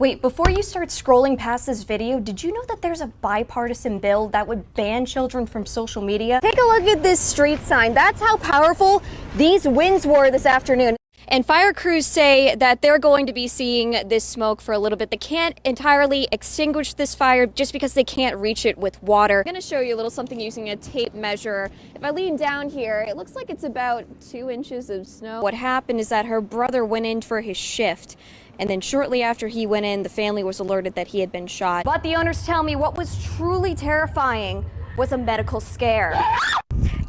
Wait, before you start scrolling past this video, did you know that there's a bipartisan bill that would ban children from social media? Take a look at this street sign. That's how powerful these winds were this afternoon. And fire crews say that they're going to be seeing this smoke for a little bit. They can't entirely extinguish this fire just because they can't reach it with water. I'm going to show you a little something using a tape measure. If I lean down here, it looks like it's about 2 inches of snow. What happened is that her brother went in for his shift. And then shortly after he went in, the family was alerted that he had been shot. But the owners tell me what was truly terrifying was a medical scare.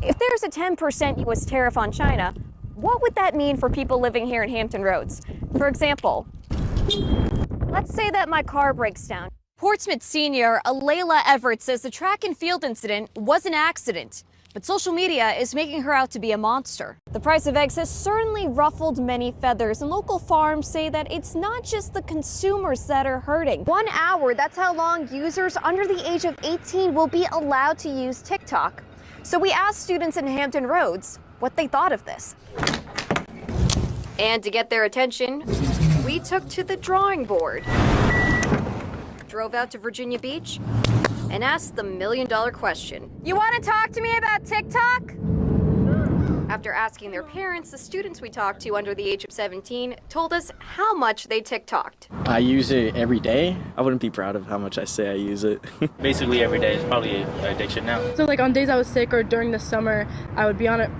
If there's a 10% U.S. tariff on China, what would that mean for people living here in Hampton Roads? For example, let's say that my car breaks down. Portsmouth senior Alayla Everett says the track and field incident was an accident, but social media is making her out to be a monster. The price of eggs has certainly ruffled many feathers, and local farms say that it's not just the consumers that are hurting. 1 hour, that's how long users under the age of 18 will be allowed to use TikTok. So we asked students in Hampton Roads what they thought of this. And to get their attention, we took to the drawing board, drove out to Virginia Beach, and asked the million-dollar question. You want to talk to me about TikTok? After asking their parents, the students we talked to under the age of 17 told us how much they TikToked. I use it every day. I wouldn't be proud of how much I say I use it. Basically every day is probably an addiction now. So like on days I was sick or during the summer, I would be on it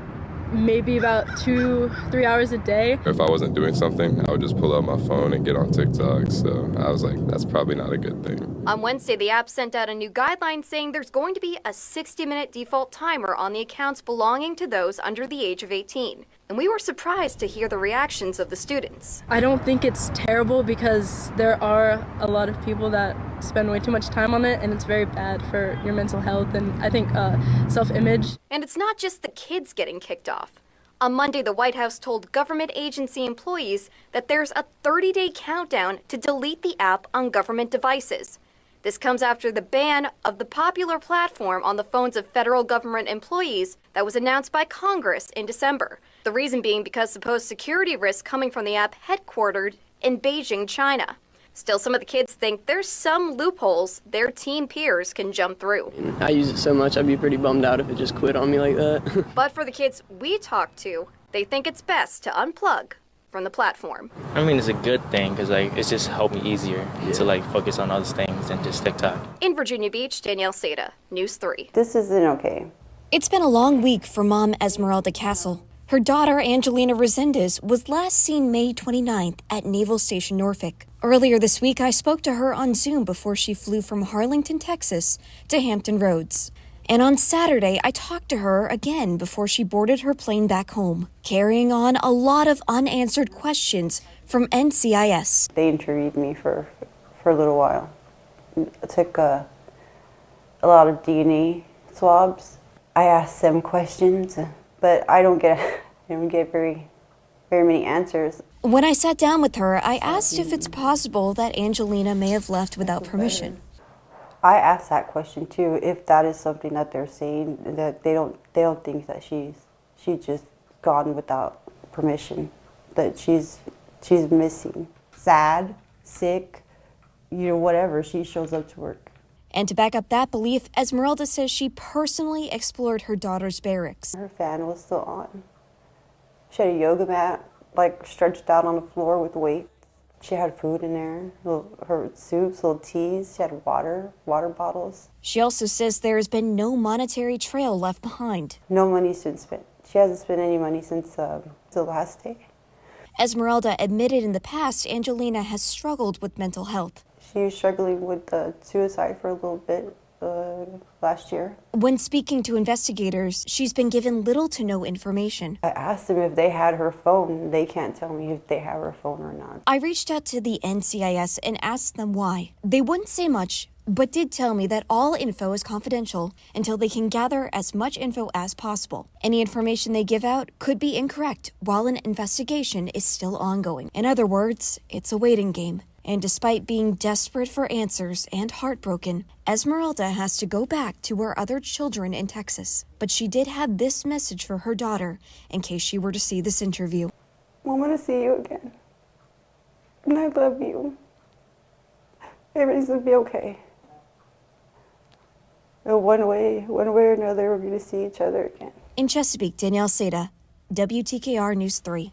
maybe about 2-3 hours a day. If I wasn't doing something, I would just pull out my phone and get on TikTok. So I was like, that's probably not a good thing. On Wednesday, the app sent out a new guideline saying there's going to be a 60-minute default timer on the accounts belonging to those under the age of 18. And we were surprised to hear the reactions of the students. I don't think it's terrible because there are a lot of people that spend way too much time on it, and it's very bad for your mental health and I think self-image. And it's not just the kids getting kicked off. On Monday, the White House told government agency employees that there's a 30-day countdown to delete the app on government devices. This comes after the ban of the popular platform on the phones of federal government employees that was announced by Congress in December. The reason being because supposed security risks coming from the app headquartered in Beijing, China. Still, some of the kids think there's some loopholes their teen peers can jump through. I use it so much, I'd be pretty bummed out if it just quit on me like that. But for the kids we talked to, they think it's best to unplug from the platform. I mean, it's a good thing because it's just helped me easier to focus on other things than just TikTok. In Virginia Beach, Danielle Saitta, News 3. This isn't okay. It's been a long week for mom Esmeralda Castle. Her daughter, Angelina Resendez, was last seen May 29th at Naval Station Norfolk. Earlier this week, I spoke to her on Zoom before she flew from Harlington, Texas to Hampton Roads. And on Saturday, I talked to her again before she boarded her plane back home, carrying on a lot of unanswered questions from NCIS. They interviewed me for a little while. I took a lot of DNA swabs. I asked them questions, but I don't get very many answers. When I sat down with her, I asked if it's possible that Angelina may have left without permission. I asked that question too, if that is something that they're saying, that they don't think that she's just gone without permission, that she's missing. Sad, sick, whatever, she shows up to work. And to back up that belief, Esmeralda says she personally explored her daughter's barracks. Her fan was still on. She had a yoga mat, stretched out on the floor with weights. She had food in there, her soups, little teas. She had water bottles. She also says there has been no monetary trail left behind. No money's been spent. She hasn't spent any money since the last day. Esmeralda admitted in the past Angelina has struggled with mental health. She was struggling with suicide for a little bit last year. When speaking to investigators, she's been given little to no information. I asked them if they had her phone. They can't tell me if they have her phone or not. I reached out to the NCIS and asked them why. They wouldn't say much, but did tell me that all info is confidential until they can gather as much info as possible. Any information they give out could be incorrect while an investigation is still ongoing. In other words, it's a waiting game. And despite being desperate for answers and heartbroken, Esmeralda has to go back to her other children in Texas. But she did have this message for her daughter in case she were to see this interview. I want to see you again. And I love you. Everything's gonna be okay. And one way or another, we're gonna see each other again. In Chesapeake, Danielle Saitta, WTKR News 3.